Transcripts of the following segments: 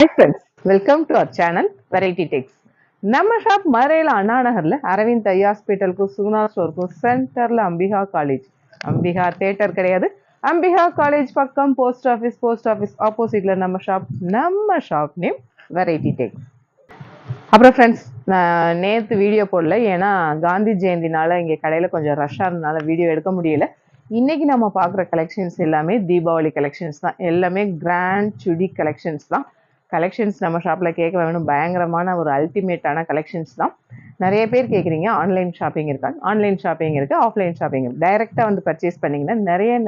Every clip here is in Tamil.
Hi friends, welcome to our channel Variety Techs. நம்ம ஷாப் மதுரையில் அண்ணா நகர்ல அரவிந்த் ஐ ஹாஸ்பிட்டலுக்கும் சுகுணா ஸ்டோருக்கும் சென்டர்ல அம்பிகா காலேஜ். அம்பிகா தியேட்டர் கிடையாது, அம்பிகா காலேஜ் பக்கம் போஸ்ட் ஆஃபீஸ் ஆப்போசிட்ல நம்ம ஷாப் நேம் வெரைட்டி டெக்ஸ். அப்புறம் ஃப்ரெண்ட்ஸ், நான் நேற்று வீடியோ போடல, ஏன்னா காந்தி ஜெயந்தினால இங்கே கடையில் கொஞ்சம் ரஷ்ஷாக இருந்தனால வீடியோ எடுக்க முடியல. இன்னைக்கு நம்ம பார்க்குற கலெக்ஷன்ஸ் எல்லாமே தீபாவளி கலெக்ஷன்ஸ் தான், எல்லாமே கிராண்ட் சுடி கலெக்ஷன்ஸ் தான். கலெக்ஷன்ஸ் நம்ம ஷாப்பில் கேட்க வேணும், பயங்கரமான ஒரு அல்டிமேட்டான கலெக்ஷன்ஸ் தான். நிறைய பேர் கேட்குறீங்க ஆன்லைன் ஷாப்பிங் இருக்கா? ஆன்லைன் ஷாப்பிங் இருக்குது, ஆஃப்லைன் ஷாப்பிங் இருக்குது. டைரெக்டாக வந்து பர்ச்சேஸ் பண்ணிங்கன்னா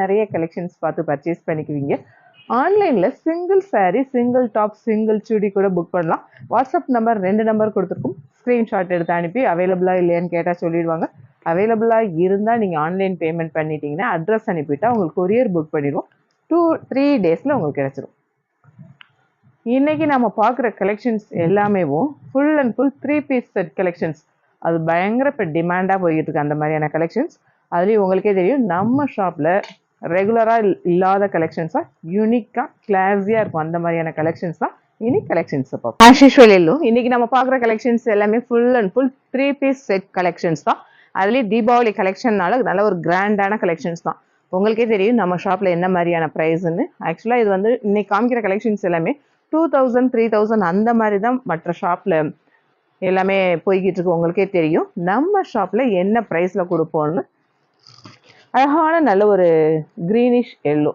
நிறைய கலெக்ஷன்ஸ் பார்த்து பர்ச்சேஸ் பண்ணிக்குவீங்க. ஆன்லைனில் single sari, single top, single சுடி கூட புக் பண்ணலாம். வாட்ஸ்அப் நம்பர் 2 நம்பர் கொடுத்துருக்கும், ஸ்க்ரீன்ஷாட் எடுத்து அனுப்பி அவைலபிளாக இல்லையான்னு கேட்டால் சொல்லிடுவாங்க. அவைலபிளாக இருந்தால் நீங்கள் ஆன்லைன் பேமெண்ட் பண்ணிட்டீங்கன்னா அட்ரஸ் அனுப்பிட்டா உங்களுக்கு கொரியர் புக் பண்ணிடுவோம். 2-3 டேஸில் உங்களுக்கு கிடச்சிரும். இன்னைக்கு நம்ம பார்க்குற கலெக்ஷன்ஸ் எல்லாமே full and full 3 piece set collections. அது பயங்கர இப்போ டிமாண்டாக போய்கிட்டு இருக்கு அந்த மாதிரியான கலெக்ஷன்ஸ். அதுலேயும் உங்களுக்கே தெரியும், நம்ம ஷாப்பில் ரெகுலராக இல்லாத கலெக்ஷன்ஸாக யூனிக்காக கிளாஸியாக இருக்கும். அந்த மாதிரியான கலெக்ஷன்ஸ் தான் இன்னைக்கு கலெக்ஷன்ஸ் பார்ப்போம். ஆஸ் யூஷுவல் இன்னைக்கு நம்ம பார்க்குற கலெக்ஷன்ஸ் எல்லாமே full and full 3 piece set collections தான். அதுலேயும் தீபாவளி கலெக்ஷன்னால நல்ல ஒரு கிராண்டான கலெக்ஷன்ஸ் தான். உங்களுக்கே தெரியும் நம்ம ஷாப்பில் என்ன மாதிரியான ப்ரைஸ்ன்னு. ஆக்சுவலாக இது வந்து இன்னைக்கு காமிக்கிற கலெக்ஷன்ஸ் எல்லாமே 2000, 3000 அந்த மாதிரி தான் மற்ற ஷாப்பில் எல்லாமே போய்கிட்டு இருக்கு. உங்களுக்கே தெரியும் நம்ம ஷாப்பில் என்ன ப்ரைஸில் கொடுப்போம்னு. அழகான நல்ல ஒரு க்ரீனிஷ் எல்லோ,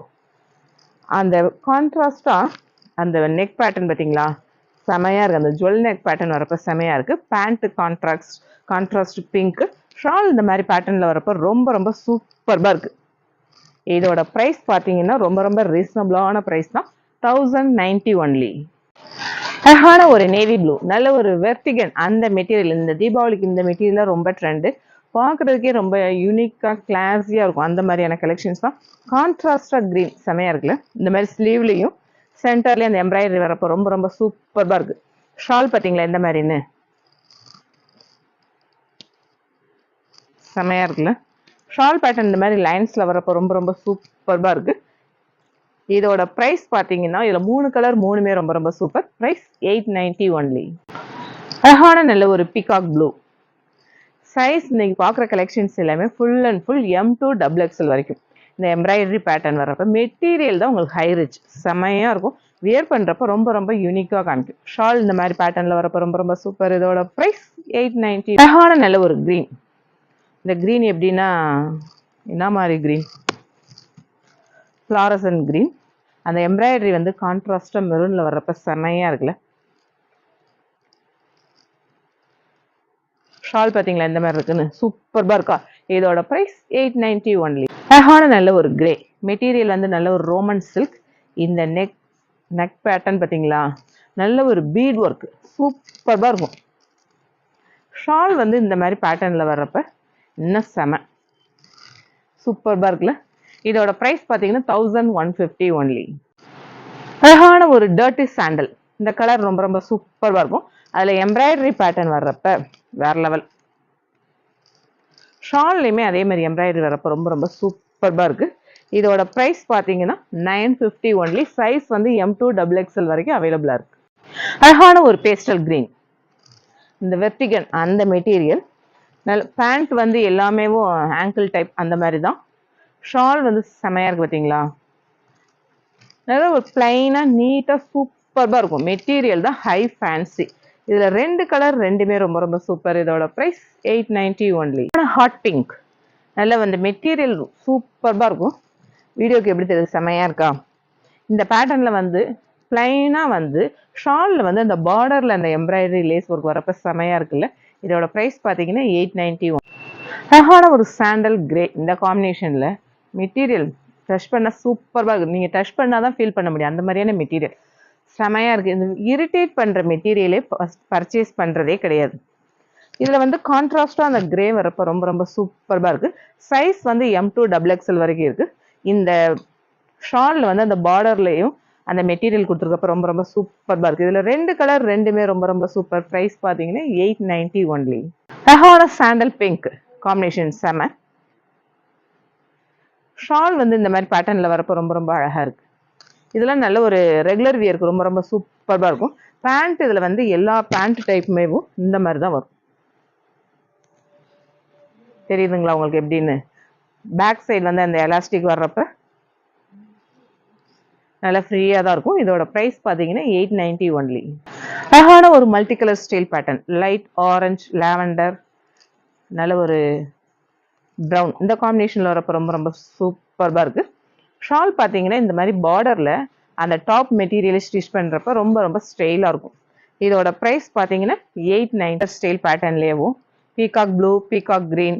அந்த கான்ட்ராஸ்டாக அந்த நெக் பேட்டர்ன் பார்த்தீங்களா, செமையாக இருக்குது. அந்த ஜுவல் நெக் பேட்டர்ன் வரப்போ செமையாக இருக்குது. பேண்ட்டு கான்ட்ராஸ்ட் பிங்க்கு, ஷால் இந்த மாதிரி பேட்டர்னில் வரப்போ ரொம்ப சூப்பர்பாக இருக்குது. இதோட ப்ரைஸ் பார்த்தீங்கன்னா ரொம்ப ரீசனபிளான ப்ரைஸ் தான், 1090 ஒன்லி. அழகான ஒரு நேவி ப்ளூ, நல்ல ஒரு வெர்டிகன் அந்த மெட்டீரியல். இந்த தீபாவளிக்கு இந்த மெட்டீரியல் ரொம்ப ட்ரெண்டு, பார்க்குறதுக்கே ரொம்ப யூனிக்காக கிளாஸியாக இருக்கும். அந்த மாதிரியான கலெக்ஷன்ஸ் தான். கான்ட்ராஸ்டாக க்ரீன் செமையாக இருக்குல்ல. இந்த மாதிரி ஸ்லீவ்லேயும் சென்டர்லேயும் அந்த எம்ப்ராய்டரி வரப்போ ரொம்ப சூப்பர்பாக இருக்குது. ஷால் பார்த்தீங்களா எந்த மாதிரின்னு, செமையாக இருக்குல்ல. ஷால் பேட்டர்ன் இந்த மாதிரி லைன்ஸில் வரப்போ ரொம்ப சூப்பர்பாக இருக்குது. இதோட ப்ரைஸ் பார்த்தீங்கன்னா இதில் 3 கலர் 3மே ரொம்ப சூப்பர். Price 890 only. அழகான நல்ல ஒரு பீகாக் ப்ளூ. சைஸ் இன்னைக்கு பார்க்குற கலெக்ஷன்ஸ் எல்லாமே full and full M to XXL வரைக்கும். இந்த எம்ப்ராய்டரி பேட்டர்ன் வரப்போ மெட்டீரியல் தான் உங்களுக்கு ஹை ரிச், செமையாக இருக்கும். வியர் பண்ணுறப்போ ரொம்ப யூனிக்காக காமிக்கும். ஷால் இந்த மாதிரி பேட்டர்னில் வரப்போ ரொம்ப சூப்பர். இதோட ப்ரைஸ் 890. அழகான நல்ல ஒரு க்ரீன். இந்த க்ரீன் எப்படின்னா என்ன மாதிரி க்ரீன், ஃப்ளாரசன் க்ரீன். அந்த எம்ப்ராய்டரி வந்து கான்ட்ராஸ்டாக மெரூனில் வர்றப்ப செமையாக இருக்குல்ல. ஷால் பார்த்தீங்களா எந்த மாதிரி இருக்குன்னு, சூப்பர்பாக இருக்கா. இதோட ப்ரைஸ் 890 ஒன்லி. அழகான நல்ல ஒரு கிரே மெட்டீரியல், வந்து நல்ல ஒரு ரோமன் சில்க். இந்த நெக் பேட்டர்ன் பார்த்தீங்களா, நல்ல ஒரு பீட் ஒர்க், சூப்பர்பாக இருக்கும். ஷால் வந்து இந்த மாதிரி பேட்டர்னில் வர்றப்ப இன்னும் செம சூப்பர்பாக இருக்குல்ல. இதோட ப்ரைஸ் பார்த்தீங்கன்னா 1150 ஒன்லி. அழகான ஒரு டர்ட்டி சாண்டல், இந்த கலர் ரொம்ப சூப்பர்பாக இருக்கும். அதில் எம்ப்ராய்டரி பேட்டர்ன் வர்றப்ப வேற லெவல். ஷால்லையுமே அதே மாதிரி எம்ப்ராய்டரி வரப்போ ரொம்ப சூப்பர்பாக இருக்குது. இதோட ப்ரைஸ் பார்த்தீங்கன்னா 950 ஒன்லி. சைஸ் வந்து M to XXL வரைக்கும் அவைலபிளாக இருக்குது. அழகான ஒரு பேஸ்டல் க்ரீன், இந்த வெர்டிகன் அந்த மெட்டீரியல். நல்ல பேண்ட் வந்து எல்லாமே ஆங்கிள் டைப் அந்த மாதிரி தான். ஷால் வந்து செமையாக இருக்குது பார்த்தீங்களா, நல்ல ஒரு பிளைனாக நீட்டாக சூப்பர்பாக இருக்கும். மெட்டீரியல் தான் ஹை ஃபேன்சி. இதில் 2 கலர் 2மே ரொம்ப சூப்பர். இதோட ப்ரைஸ் 890 ஒன்லி. ஹாட் பிங்க், நல்ல வந்து மெட்டீரியல் சூப்பர்பாக இருக்கும். வீடியோக்கு எப்படி தெரியுது, செமையாக இருக்கா. இந்த பேட்டர்னில் வந்து பிளைனாக வந்து ஷாலில் வந்து அந்த பார்டரில் அந்த எம்ப்ராய்டரி லேஸ் ஒர்க் வரப்போ செமையாக இருக்குல்ல. இதோட ப்ரைஸ் பார்த்தீங்கன்னா 890 ஒன். அழகான ஒரு சாண்டல் கிரே, இந்த காம்பினேஷனில் மெட்டீரியல் டச் பண்ணால் சூப்பர்பாக இருக்குது. நீங்கள் டச் பண்ணால் தான் ஃபீல் பண்ண முடியும், அந்த மாதிரியான மெட்டீரியல் செமையாக இருக்குது. இந்த இரிட்டேட் பண்ணுற மெட்டீரியலே பர்ச்சேஸ் பண்ணுறதே கிடையாது. இதில் வந்து கான்ட்ராஸ்டாக அந்த கிரே வரப்போ ரொம்ப சூப்பர்பாக இருக்குது. சைஸ் வந்து M to XXL வரைக்கும் இருக்குது. இந்த ஷாலில் வந்து அந்த பார்டர்லேயும் அந்த மெட்டீரியல் கொடுத்துருக்கப்போ ரொம்ப சூப்பர்பாக இருக்குது. இதில் 2 கலர் 2மே ரொம்ப சூப்பர். ப்ரைஸ் பார்த்தீங்கன்னா 890 ஒன்லி. அழகான சாண்டல் பிங்க் காம்பினேஷன் செம. ஷால் வந்து இந்த மாதிரி பேட்டர்னில் வரப்போ ரொம்ப அழகாக இருக்குது. இதெல்லாம் நல்ல ஒரு ரெகுலர் வியருக்கு ரொம்ப ரொம்ப சூப்பராக இருக்கும். பேண்ட் இதில் வந்து எல்லா பேண்ட் டைப்புமேவும் இந்த மாதிரி தான் வரும். தெரியுதுங்களா உங்களுக்கு எப்படின்னு? பேக் சைடு வந்து அந்த எலாஸ்டிக் வர்றப்ப நல்லா ஃப்ரீயாக தான் இருக்கும். இதோட ப்ரைஸ் பார்த்தீங்கன்னா 890 ஒன்லி. அழகான ஒரு multi colour style pattern, light orange, lavender, நல்ல ஒரு ப்ரௌன், இந்த காம்பினேஷனில் வரப்போ ரொம்ப ரொம்ப சூப்பராக இருக்குது. ஷால் பார்த்தீங்கன்னா இந்த மாதிரி பார்டரில் அந்த டாப் மெட்டீரியலை ஸ்டிச் பண்ணுறப்ப ரொம்ப ரொம்ப ஸ்டைலாக இருக்கும். இதோட ப்ரைஸ் பார்த்தீங்கன்னா 890. ஸ்டைல் பேட்டர்ன்லேயும் பீகாக் ப்ளூ, பீகாக் க்ரீன்,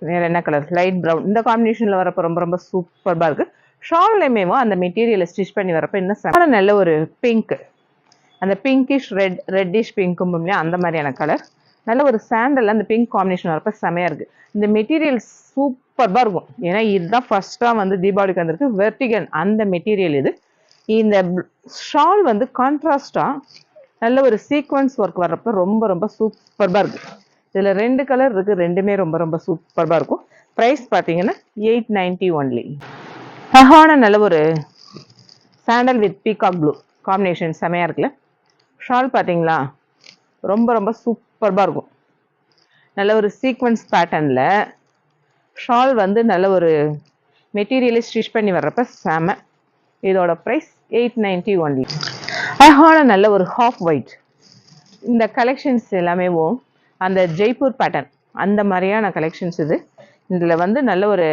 வேறு என்ன கலர், லைட் ப்ரௌன், இந்த காம்பினேஷனில் வரப்போ ரொம்ப ரொம்ப சூப்பராக இருக்குது. ஷால்லையுமேவோ அந்த மெட்டீரியலை ஸ்டிச் பண்ணி வரப்போ இன்னும் நல்ல ஒரு பிங்க், அந்த பிங்கிஷ் ரெட்டிஷ் பிங்க்கும் இல்லையா அந்த மாதிரியான கலர், நல்ல ஒரு சாண்டல் அந்த பிங்க் காம்பினேஷன் வரப்போ செமையாக இருக்குது. இந்த மெட்டீரியல் சூப்பராக இருக்கும். ஏன்னா இதுதான் ஃபர்ஸ்ட்டாக வந்து தீபாவளிக்கு வந்திருக்கு வெர்டிகன் அந்த மெட்டீரியல் இது. இந்த ஷால் வந்து கான்ட்ராஸ்டாக நல்ல ஒரு சீக்வன்ஸ் ஒர்க் வர்றப்போ ரொம்ப ரொம்ப சூப்பராக இருக்குது. இதில் 2 கலர் இருக்குது, ரெண்டுமே ரொம்ப ரொம்ப சூப்பராக இருக்கும். ப்ரைஸ் பார்த்தீங்கன்னா 890 ஒன்லி. அழகான நல்ல ஒரு sandal with peacock blue combination செமையாக இருக்குல்ல. ஷால் பார்த்தீங்களா ரொம்ப ரொம்ப சூப்பராக இருக்கும். நல்ல ஒரு சீக்வன்ஸ் பேட்டர்னில் ஷால் வந்து நல்ல ஒரு மெட்டீரியலை ஸ்டிச் பண்ணி வர்றப்ப செம. இதோட ப்ரைஸ் 890 ஒன்லி. அழகான நல்ல ஒரு ஹாஃப் ஒயிட், இந்த கலெக்ஷன்ஸ் எல்லாமே அந்த ஜெய்ப்பூர் பேட்டர்ன் அந்த மாதிரியான கலெக்ஷன்ஸ் இது. இதில் வந்து நல்ல ஒரு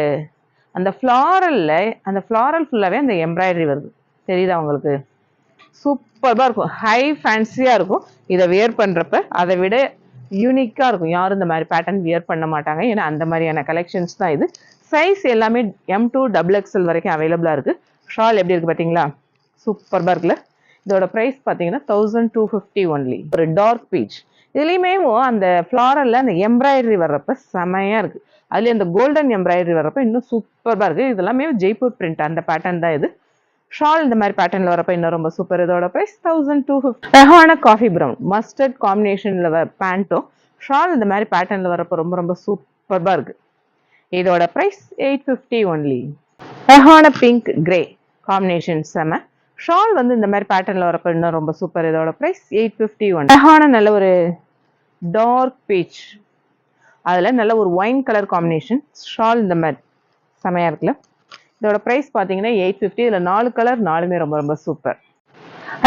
அந்த ஃப்ளாரலில் அந்த ஃப்ளாரல் ஃபுல்லாகவே அந்த எம்ப்ராய்டரி வருது, தெரியுதா உங்களுக்கு? சூப்பராக இருக்கும், ஹை ஃபேன்சியாக இருக்கும். இதை வியர் பண்ணுறப்ப அதை விட யூனிக்காக இருக்கும். யாரும் இந்த மாதிரி பேட்டர்ன் வியர் பண்ண மாட்டாங்க, ஏன்னா அந்த மாதிரியான கலெக்ஷன்ஸ் தான் இது. சைஸ் எல்லாமே M2 XXL வரைக்கும் அவைலபிளாக இருக்குது. ஷால் எப்படி இருக்குது பார்த்தீங்களா, சூப்பராக இருக்குல்ல. இதோட ப்ரைஸ் பார்த்தீங்கன்னா 1250 ஒன்லி. ஒரு டார்க் பீச், இதுலேயுமே அந்த ஃப்ளாரலில் அந்த எம்ப்ராய்டரி வர்றப்ப செமையாக இருக்குது. அதுலேயும் அந்த கோல்டன் எம்ப்ராய்டரி வர்றப்ப இன்னும் சூப்பராக இருக்குது. இதெல்லாமே ஜெய்ப்பூர் பிரிண்ட் அந்த பேட்டர்ன் தான் இது. ஷால் இந்த மாதிரி பேட்டர்னில் வரப்போ இன்னும் ரொம்ப சூப்பர். இதோட ப்ரைஸ் 1250. அழகான காஃபி ப்ரௌன் மஸ்டர்ட் காம்பினேஷனில் பேண்ட்டும் ஷால் இந்த மாதிரி பேட்டர்னில் வரப்போ ரொம்ப ரொம்ப சூப்பராக இருக்குது. இதோட ப்ரைஸ் 850 ஒன்லி. அழகான பிங்க் கிரே காம்பினேஷன் செம. ஷால் வந்து இந்த மாதிரி பேட்டர்னில் வரப்போ இன்னும் ரொம்ப சூப்பர். இதோட ப்ரைஸ் 850 ஒன்லி. அழகான நல்ல ஒரு டார்க் பீச், அதில் நல்ல ஒரு ஒயின் கலர் காம்பினேஷன், ஷால் இந்த மாதிரி செமையாக இருக்குல்ல. இதோட ப்ரைஸ் பார்த்தீங்கன்னா 850. இதில் 4 கலர், 4மே ரொம்ப ரொம்ப சூப்பர்.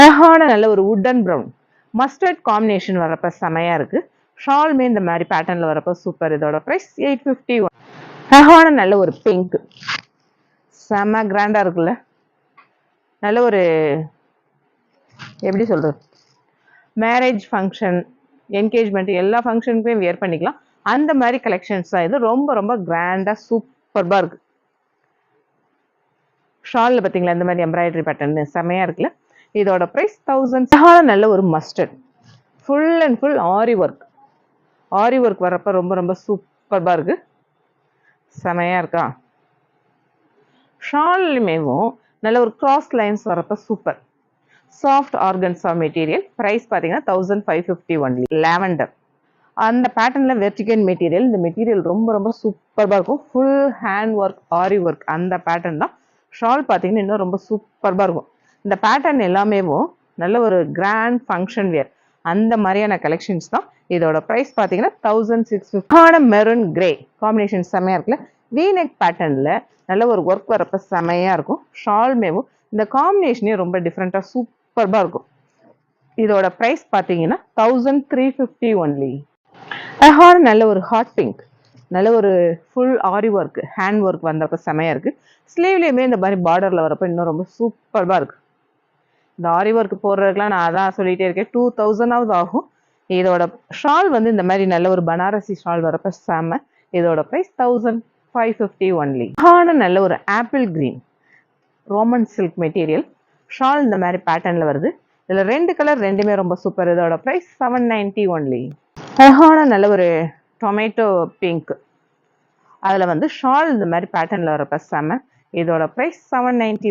அழகான நல்ல ஒரு வுட்டன் ப்ரௌன் மஸ்டர்ட் காம்பினேஷன் வரப்போ செமையாக இருக்குது. ஷால்மே இந்த மாதிரி பேட்டர்னில் வரப்போ சூப்பர். இதோட ப்ரைஸ் 850. அழகான நல்ல ஒரு பிங்க் செம கிராண்டாக இருக்குல்ல. நல்ல ஒரு எப்படி சொல்கிறது, மேரேஜ் ஃபங்க்ஷன், என்கேஜ்மெண்ட் எல்லா ஃபங்க்ஷனுக்குமே வியர் பண்ணிக்கலாம் அந்த மாதிரி கலெக்ஷன்ஸ் தான் இது. ரொம்ப ரொம்ப கிராண்டாக சூப்பராக இருக்குது. ஷாலில் பார்த்தீங்களா இந்த மாதிரி எம்ப்ராய்டரி பேட்டர்னு செமையாக இருக்குல்ல. இதோட ப்ரைஸ் 1000. நல்ல ஒரு mustard full and full aari work, aari work வரப்போ ரொம்ப ரொம்ப சூப்பராக இருக்குது, செமையாக இருக்கா. ஷால்லையுமேவும் நல்ல ஒரு கிராஸ் லைன்ஸ் வரப்போ super. Soft organza material. Price பார்த்தீங்கன்னா 1550 ஒன்லி. லாவெண்டர் அந்த பேட்டர்னில் வெர்டிகன் மெட்டீரியல். இந்த மெட்டீரியல் ரொம்ப ரொம்ப சூப்பராக இருக்கும். ஃபுல் ஹேண்ட் ஒர்க், ஆரி ஒர்க் அந்த பேட்டர்ன் தான். ஷால் பார்த்தீங்கன்னா இன்னும் ரொம்ப சூப்பராக இருக்கும். இந்த பேட்டர்ன் எல்லாமேவும் நல்ல ஒரு கிராண்ட் ஃபங்க்ஷன் வியர் அந்த மாதிரியான கலெக்ஷன்ஸ் தான். இதோட ப்ரைஸ் பார்த்தீங்கன்னா 1650. மெரூன் கிரே காம்பினேஷன் செமையாக இருக்குல்ல. வீநெக் பேட்டர்னில் நல்ல ஒரு ஒர்க் வரப்போ செமையாக இருக்கும். ஷால்மேவும் இந்த காம்பினேஷனே ரொம்ப டிஃப்ரெண்ட்டாக சூப்பராக இருக்கும். இதோட ப்ரைஸ் பார்த்தீங்கன்னா 1350 ஒன்லி. அழகான நல்ல ஒரு ஹாட் பிங்க், நல்ல ஒரு ஃபுல் ஆரி ஒர்க் ஹேண்ட் ஒர்க் வந்தப்போ செமையாக இருக்குது. ஸ்லீவ்லேயுமே இந்த மாதிரி பார்டரில் வரப்போ இன்னும் ரொம்ப சூப்பராக இருக்குது. இந்த ஆரி ஒர்க் போடுறதுக்குலாம் நான் அதான் சொல்லிகிட்டே இருக்கேன், 2000ஆவது ஆகும். இதோட ஷால் வந்து இந்த மாதிரி நல்ல ஒரு பனாரசி ஷால் வரப்போ செம. இதோட ப்ரைஸ் 1550 ஒன்லி. அழகான நல்ல ஒரு apple green roman silk material. Shawl இந்த மாதிரி பேட்டர்னில் வருது. இதில் 2 கலர், ரெண்டுமே ரொம்ப சூப்பர். இதோட ப்ரைஸ் 790 ஒன்லி. அழகான நல்ல ஒரு டொமேட்டோ பிங்க், அதில் வந்து ஷால் இந்த மாதிரி பேட்டர்னில் வரப்போ செம. இதோட ப்ரைஸ் 790.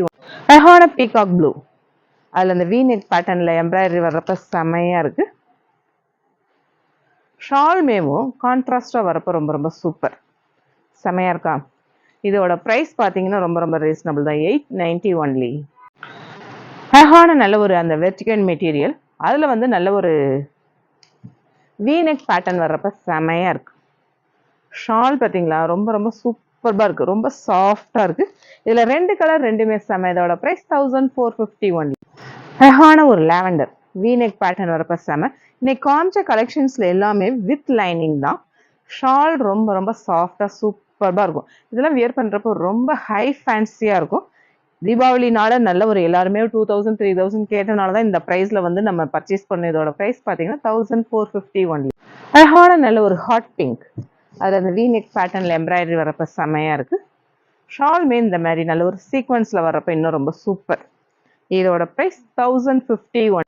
அழகான பீகாக் ப்ளூ, அதில் இந்த வீநெக் பேட்டர்னில் எம்ப்ராய்டரி வர்றப்போ செமையாக இருக்குது. ஷால் மேவும் கான்ட்ராஸ்டாக வரப்போ ரொம்ப ரொம்ப சூப்பர், செமையாக இருக்கா. இதோட ப்ரைஸ் பார்த்தீங்கன்னா ரொம்ப ரொம்ப ரீசனபிள் தான், 890 ஒன்லி. அழகான நல்ல ஒரு அந்த வெர்டிகல் மெட்டீரியல், அதில் வந்து நல்ல ஒரு வீநெக் பேட்டர்ன் வர்றப்ப செமையாக இருக்குது. ஷால் பார்த்தீங்களா ரொம்ப ரொம்ப சூப்பராக இருக்குது, ரொம்ப சாஃப்டாக இருக்குது. இதில் 2 கலர் ரெண்டுமே செம. இதோட ப்ரைஸ் 1450 ஒன்லி. அழகான ஒரு லாவெண்டர் வீநெக் பேட்டர்ன் வரப்ப செம. இன்னைக்கு காமிச்ச கலெக்ஷன்ஸில் எல்லாமே வித் லைனிங் தான். ஷால் ரொம்ப ரொம்ப சாஃப்டாக சூப்பராக இருக்கும். இதெல்லாம் வியர் பண்ணுறப்போ ரொம்ப ஹை ஃபேன்சியாக இருக்கும். தீபாவளினால நல்ல ஒரு எல்லாருமே 2000 3000 கேட்டனால தான் இந்த ப்ரைஸில் வந்து நம்ம பர்ச்சேஸ் பண்ண. இதோட ப்ரைஸ் பார்த்தீங்கன்னா 1450 ஒன்லி. அழகான நல்ல ஒரு ஹாட் பிங்க், அதில் அந்த வீநெக் பேட்டர்னில் எம்ப்ராய்டரி வரப்போ செமையாக இருக்குது. ஷால்மே இந்த மாதிரி நல்ல ஒரு சீக்வன்ஸில் வரப்போ இன்னும் ரொம்ப சூப்பர். இதோட ப்ரைஸ் 1050 ஒன்.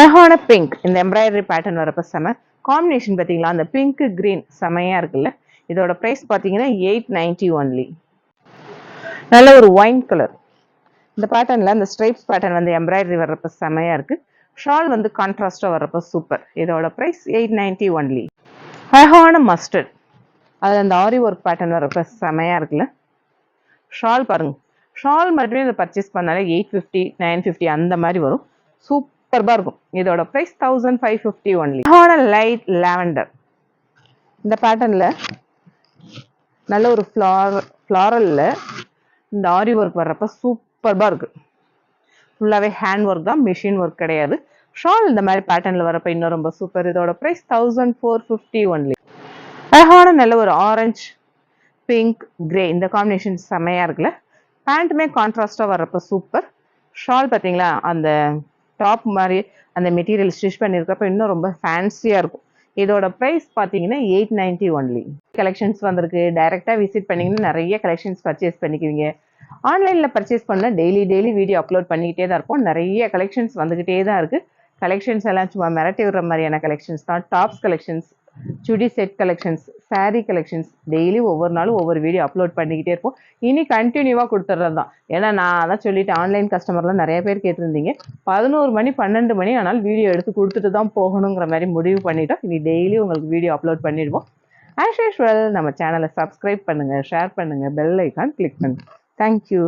அழகான பிங்க், இந்த எம்ப்ராய்டரி பேட்டர்ன் வரப்போ செம. காம்பினேஷன் பார்த்தீங்களா, அந்த பிங்க் கிரீன் செமையாக இருக்குல்ல. இதோட ப்ரைஸ் பார்த்தீங்கன்னா 890 ஒன்லி. நல்ல ஒரு ஒயின் கலர், இந்த பேட்டர்னில் அந்த ஸ்ட்ரைப்ஸ் பேட்டர்ன் வந்து எம்ப்ராய்டரி வர்றப்ப செமையாக இருக்குது. ஷால் வந்து கான்ட்ராஸ்டாக வர்றப்ப சூப்பர். இதோட ப்ரைஸ் 890 ஒன்லி. அழகான மஸ்டர்ட், அதில் அந்த ஆரி ஒர்க் பேட்டர்ன் வர்றப்ப செமையாக இருக்குல்ல. ஷால் பாருங்க, ஷால் மட்டுமே இதை பர்ச்சேஸ் பண்ணாலே 850 950 அந்த மாதிரி வரும். சூப்பராக இருக்கும். இதோட ப்ரைஸ் 1550 ஒன்லி. அழகான லைட் லாவெண்டர், இந்த பேட்டர்னில் நல்ல ஒரு ஃப்ளாரலில் இந்த ஆரி ஒர்க் வர்றப்ப சூப்பராக இருக்குது. ஃபுல்லாகவே ஹேண்ட் ஒர்க் தான், மிஷின் ஒர்க் கிடையாது. ஷால் இந்த மாதிரி பேட்டர்னில் வரப்போ இன்னும் ரொம்ப சூப்பர். இதோட ப்ரைஸ் 1450 ஒன்லி. அழகான நல்ல ஒரு ஆரஞ்சு பிங்க் கிரே, இந்த காம்பினேஷன் செம்மையாக இருக்குல்ல. பேண்ட்டுமே கான்ட்ராஸ்டாக வர்றப்போ சூப்பர். ஷால் பார்த்தீங்களா, அந்த டாப் மாதிரி அந்த மெட்டீரியல் ஸ்டிச் பண்ணியிருக்கப்போ இன்னும் ரொம்ப ஃபேன்சியாக இருக்கும். இதோட ப்ரைஸ் பார்த்தீங்கன்னா 890 ஒன்லி. கலெக்ஷன்ஸ் வந்திருக்கு, டைரெக்டாக விசிட் பண்ணிங்கன்னா நிறைய கலெக்ஷன்ஸ் பர்ச்சேஸ் பண்ணிக்குவீங்க. ஆன்லைனில் பர்ச்சேஸ் பண்ணால் டெய்லி வீடியோ அப்லோட் பண்ணிக்கிட்டே தான் இருக்கும். நிறைய கலெக்ஷன்ஸ் வந்துக்கிட்டே தான் இருக்குது. கலெக்ஷன்ஸ் எல்லாம் சும்மா மிரட்டி விடுற மாதிரியான கலெக்ஷன்ஸ் தான். டாப்ஸ் கலெக்ஷன்ஸ், சுடி set collections, sari collections, daily ஒவ்வொரு நாளும் ஒவ்வொரு வீடியோ அப்லோட் பண்ணிக்கிட்டே இருப்போம். இனி கண்டினியூவாக கொடுத்துட்றது தான். ஏன்னா நான் அதான் சொல்லிட்டு ஆன்லைன் கஸ்டமர்லாம் நிறைய பேர் கேட்டிருந்தீங்க. 11 மணி 12 மணி ஆனாலும் வீடியோ எடுத்து கொடுத்துட்டு தான் போகணுங்கிற மாதிரி முடிவு பண்ணிட்டோம். இனி டெய்லி உங்களுக்கு வீடியோ அப்லோட் பண்ணிடுவோம். ஆஸ் யூஷுவல் நம்ம சேனலை சப்ஸ்கிரைப் பண்ணுங்கள், ஷேர் பண்ணுங்கள், பெல் ஐக்கான் கிளிக் பண்ணுங்கள். தேங்க்யூ.